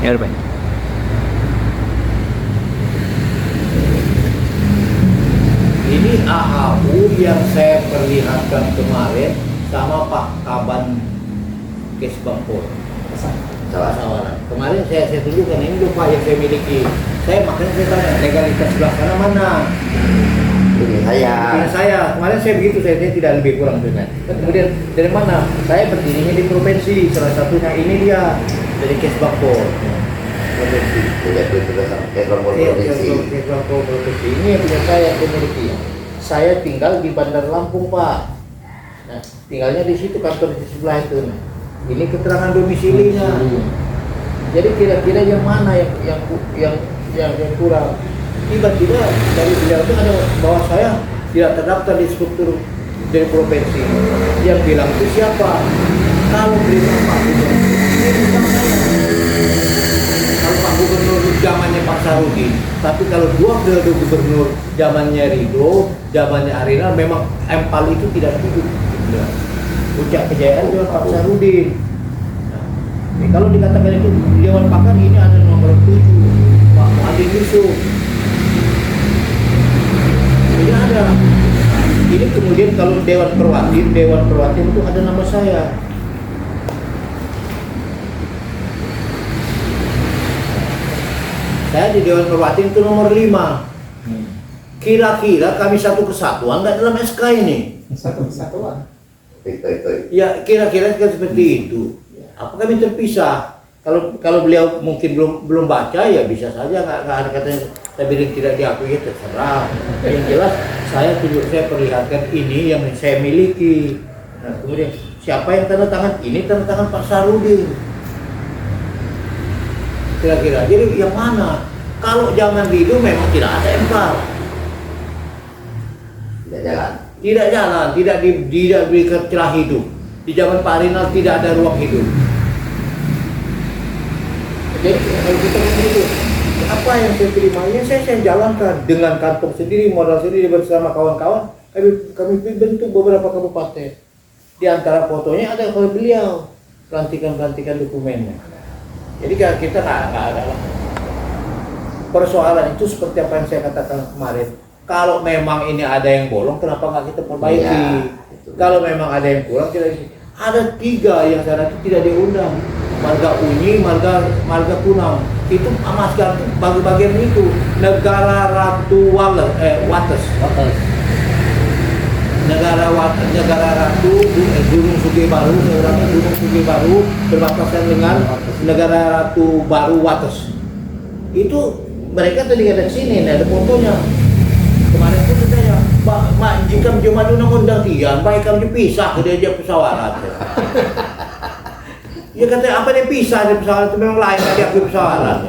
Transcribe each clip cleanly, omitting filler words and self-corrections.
RP. Ini AHU yang saya perlihatkan kemarin sama Pak Kaban Kesbangpol. Salah. Kemarin saya tunjukkan ini lupa yang saya miliki. Makanya saya tanya legalitas sebelah sana mana? Ini saya. Kemarin saya begitu, saya tidak lebih kurang dengan. Kemudian dari mana? Saya berdirinya di provinsi. Salah satunya ini dia dari Kesbangpol. Provinsi. Kesbangpol provinsi. Ini yang punya saya memiliki. Saya tinggal di Bandar Lampung, Pak. Nah, tinggalnya di situ, kantor di sebelah itu. Nah, ini keterangan domisilinya. Jadi kira-kira yang mana yang kurang? Tiba-tiba dari beliau itu ada bahwa saya tidak terdaftar di struktur dari provinsi. Yang bilang itu siapa? Kalau berita Pak Gubernur, ini bukan saya. Kalau Pak Gubernur zamannya Pak Sarudin, tapi kalau dua periode gubernur zamannya Ridho, zamannya Arina, memang empal itu tidak hidup. Puncak kejayaan Dewan Pak Sarudin. Nah, kalau dikatakan itu Dewan Pakar, ini ada nomor 7 Pak Muhammad Yusuf. Ini ada. Ini kemudian kalau Dewan Perwatin itu ada nama saya. Saya di Dewan Perwatin itu nomor 5. Kira-kira kami satu kesatuan nggak dalam SK ini? Satu kesatuan. Ya kira-kira seperti itu. Apa kami terpisah? Kalau beliau mungkin belum baca, ya bisa saja nggak ada katanya tapi tidak diakui, ya terserah. Yang jelas saya perlihatkan ini yang saya miliki. Nah, kemudian siapa yang tanda tangan? Ini tanda tangan Pak Sarudin. Kira-kira jadi yang mana? Kalau zaman Ridho memang tidak ada empal. Tidak jalan, tidak diberikan celah hidup. Di zaman Pak Rinal tidak ada ruang hidup. Jadi kalau kita begitu, apa yang saya terima? Ya saya jalankan dengan kantong sendiri, modal sendiri bersama kawan-kawan. Kami bentuk beberapa kabupaten. Di antara fotonya ada kalau beliau pelantikan dokumennya. Jadi kita nggak ada lah. Persoalan itu seperti apa yang saya katakan kemarin. Kalau memang ini ada yang bolong, kenapa nggak kita perbaiki? Ya, kalau memang ada yang kurang, ada 3 yang sana itu tidak diundang. Marga Unyi, marga Kunang. Itu sama sekali bagi-bagian itu. Negara Ratu Wates. Negara Ratu Gunung Sugih Baru, Gunung Sugih Baru berbatasan dengan Negara Ratu Baru Wates. Itu mereka tadi ada sini, ada fotonya. Kemarin pun saya, Mak, jika cuma undang-undang dia, baik kami dipisah ke dia pesawat. Ya katanya apa dia pisah di pesawat itu memang lain tadi aku pesawat.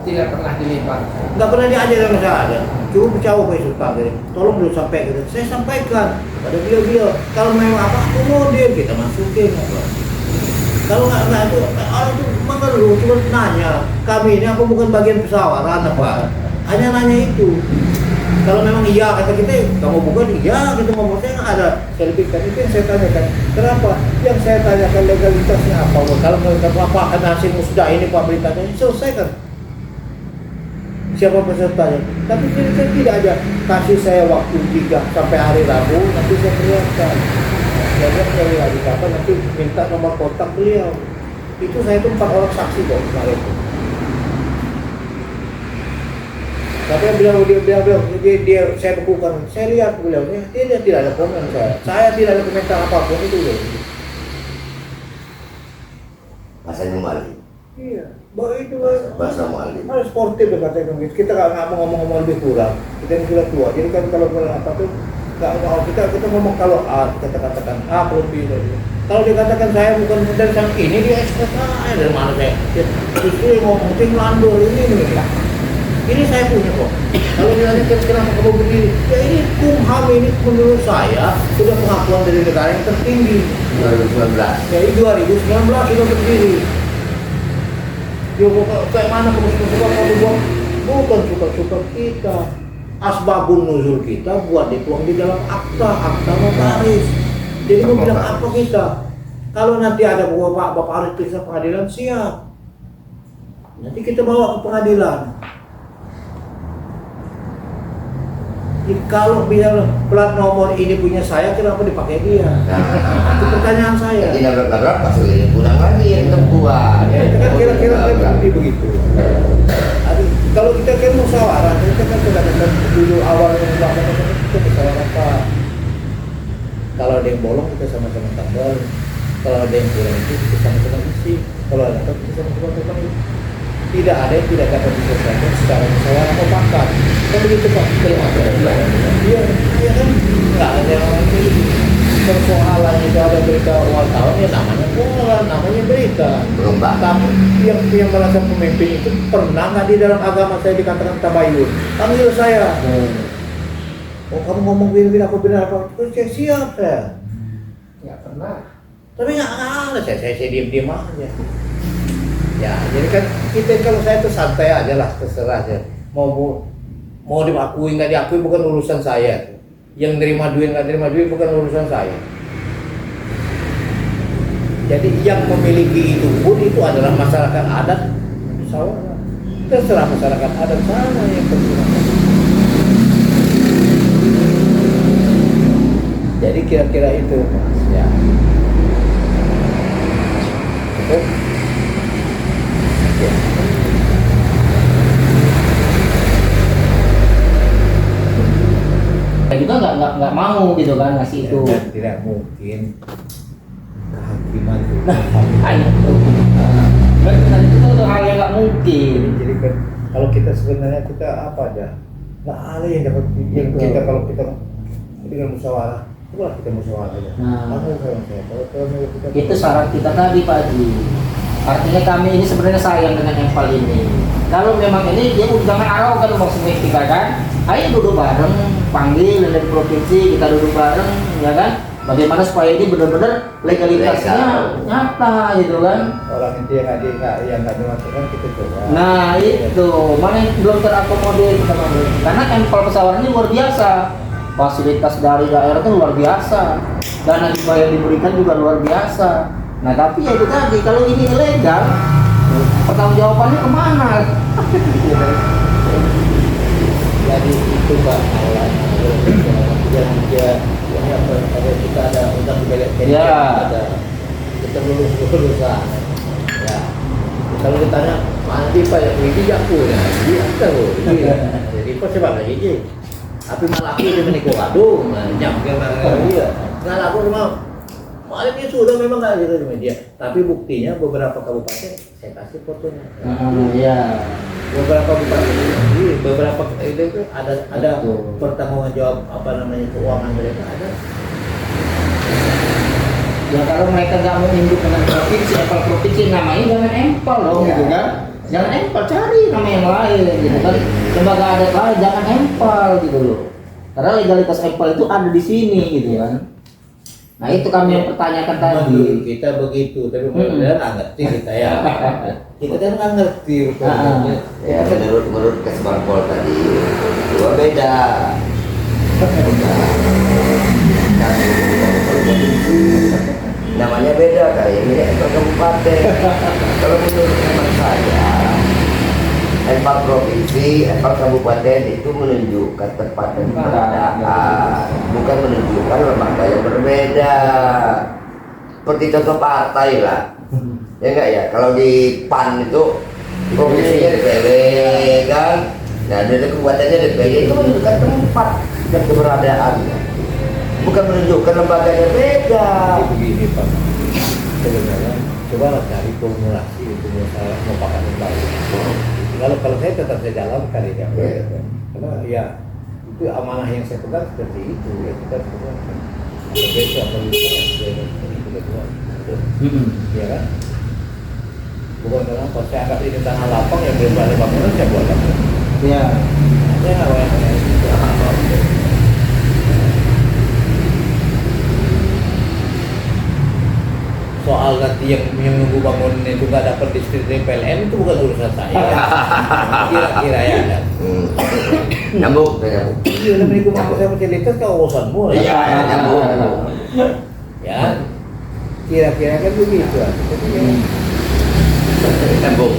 Tidak pernah dilipat. Nggak pernah diajar sama saya. Cuma bercawa Pak Sultan, tolong dulu sampaikan. Saya sampaikan pada beliau. Kalau memang apa akomodir kita masukin. Kalau nggak itu orang itu mengeluh, cuma nanya kami ini apa bukan bagian pesawat apa? Hanya nanya itu. Kalau memang iya kata kita, kamu bukan iya, kita ngomong saya nggak ada. Saya lebihkan itu yang saya tanyakan. Kenapa? Yang saya tanyakan legalitasnya apa? Kalau apa hasil musda ini Pak beritanya selesaikan. Siapa pesertanya? Tapi saya tidak aja kasih saya waktu 3 sampai hari Rabu, nanti saya perlihatkan. Saya cari lagi kapan nanti minta nomor kontak beliau. Itu saya tuh 4 orang saksi kok kemarin itu. Tapi dia saya bukan, saya lihat beliau, dia tidak ada komen saya tidak ada komentar apapun itu loh. Bahasanya Mali. Iya, bahwa itu bahasa Mali. Harus sportif berkata gitu. Kita nggak mau ngomong lebih kurang. Kita ini sudah tua, jadi kan kalau apa tuh kita ngomong kalau A, kita katakan A kalau B. Kalau dikatakan saya bukan dari sang ini dia SKKN dari mana saya? Justru ngomong Landor ini. Ini saya punya kok. Kalau ditanya kenapa kamu berdiri, ya ini Kumham ini menurut saya sudah pengakuan dari negara yang tertinggi. 2019. Jadi 2019 sudah berdiri. Dia kayak mana kamu suka kamu buat? Bukan suka kita. Asbabun nuzul kita buat dituang di dalam akta notaris. Jadi mau bilang apa kita? Kalau nanti ada Bapak Arif periksa pengadilan siap. Nanti kita bawa ke pengadilan. Jadi kalau bilang plat nomor ini punya saya, kenapa dipakai dia? Itu pertanyaan saya. Jadi nabrak-nabrak pas ini pulang lagi yang tempuan. Ya, itu kan kira-kira seperti begitu. Aduh, kalau kita kan musyawarah, kita kan kadang-kadang dulu awalnya kita musyawarah Pak. Kalau ada yang bolong kita sama-sama tambal. Kalau ada yang kurang itu kita sama-sama isi. Kalau ada apa kita sama-sama tambal. Tidak ada yang tidak dapat diselesaikan secara musyawarah mufakat. Kan begitu Pak? Iya, iya kan? Nggak ada yang ini persoalan itu ada berita wartawan ya namanya bola, namanya berita. Tapi yang merasa pemimpin itu pernah nggak di dalam agama saya dikatakan tabayun? Panggil saya. Oh kamu ngomong begini aku benar apa? Terus saya siap saya. Nggak pernah. Tapi nggak ada saya diam-diam aja. Ya, jadi kan kita kalau saya tuh santai aja lah, terserah aja. Mau diakui nggak diakui bukan urusan saya. Yang nerima duit nggak nerima duit bukan urusan saya. Jadi yang memiliki itu pun itu adalah masyarakat adat. Musyawarah. Terserah masyarakat adat sana yang berpengaruh. Jadi kira-kira itu Mas ya. Cukup. Juga nggak mau gitu kan ngasih itu. Dan tidak mungkin kehakiman itu. Berarti itu tuh hal yang nggak mungkin. Jadi kan kalau kita sebenarnya kita apa aja nggak ada yang dapat yang kita kalau kita dengan musyawarah itulah kita musyawarah aja. Kamu sama saya kalau kita Itu syarat kita tadi Pak Haji. Artinya kami ini sebenarnya sayang dengan empal ini. Kalau memang ini dia jangan arau kan maksudnya kita kan. Ayo duduk bareng, panggil dari provinsi kita duduk bareng, ya kan? Bagaimana supaya ini benar-benar legalitasnya nyata gitu kan? orang itu yang nggak dimasukkan kita coba. Nah itu mana yang belum terakomodir kita panggil. Karena empal pesawarannya luar biasa, fasilitas dari daerah itu luar biasa, dana hibah yang diberikan juga luar biasa. Nah tapi ya itu tadi kalau ini ilegal, pertanggungjawabannya kemana? Jadi itu Pak Allah yang dia ada kita ada undang balik Ya. ada kita lulusan ya kalau ditanya mandi Pak ya ini jago ya dia tahu jadi pas sebab lagi tapi malah aku dia menikah kadung nyam iya nggak laku rumah malah dia sudah memang nggak gitu di media tapi buktinya beberapa kabupaten saya kasih fotonya Ya. beberapa itu ada pertanggungan jawab apa namanya keuangan mereka ada. Ya kalau mereka nggak mau induk dengan provinsi, empal provinsi namanya jangan empal dong, gitu kan? Jangan empal, cari nama yang lain, gitu kan? Lembaga adat lain jangan empal, gitu loh. Karena legalitas empal itu ada di sini, gitu kan? Nah itu kami yang pertanyakan tadi. Menurut kita begitu, tapi mudah-mudahan nggak ngerti kita ya. Kita kan nggak ngerti. Ya menurut Kesbangpol tadi dua beda. Namanya beda kayak ini empal kabupaten. Kalau menurut teman saya empal provinsi, empal kabupaten itu menunjukkan tempat dan keberadaan, bukan menunjukkan lembaga yang berbeda. Seperti contoh partai lah, ya enggak ya? Kalau di PAN itu provinsinya DPW kan, nah dari kabupatennya DPW itu menunjukkan tempat dan keberadaannya, bukan menunjukkan lembaga yang beda. Begini Pak, sebenarnya coba lah cari formulasi untuk masalah mufakat baru. Kalau saya tetap saya jalankan ini, karena ya itu amanah yang saya pegang seperti itu ya kita semua besok atau lusa itu kedua, ya kan? Bukan kenapa saya anggap ini tanah lapang yang belum ada bangunan saya buat apa? Ya. Ya nggak apa-apa. Soal nanti yang menunggu bangunan itu nggak dapat listrik dari PLN itu bukan urusan saya. Kira-kira ya kan. Nyambung. Iya, namanya gue mampu saya fasilitas ke urusanmu. Iya, nyambung. Ya, kira-kira kan begitu. Tembok.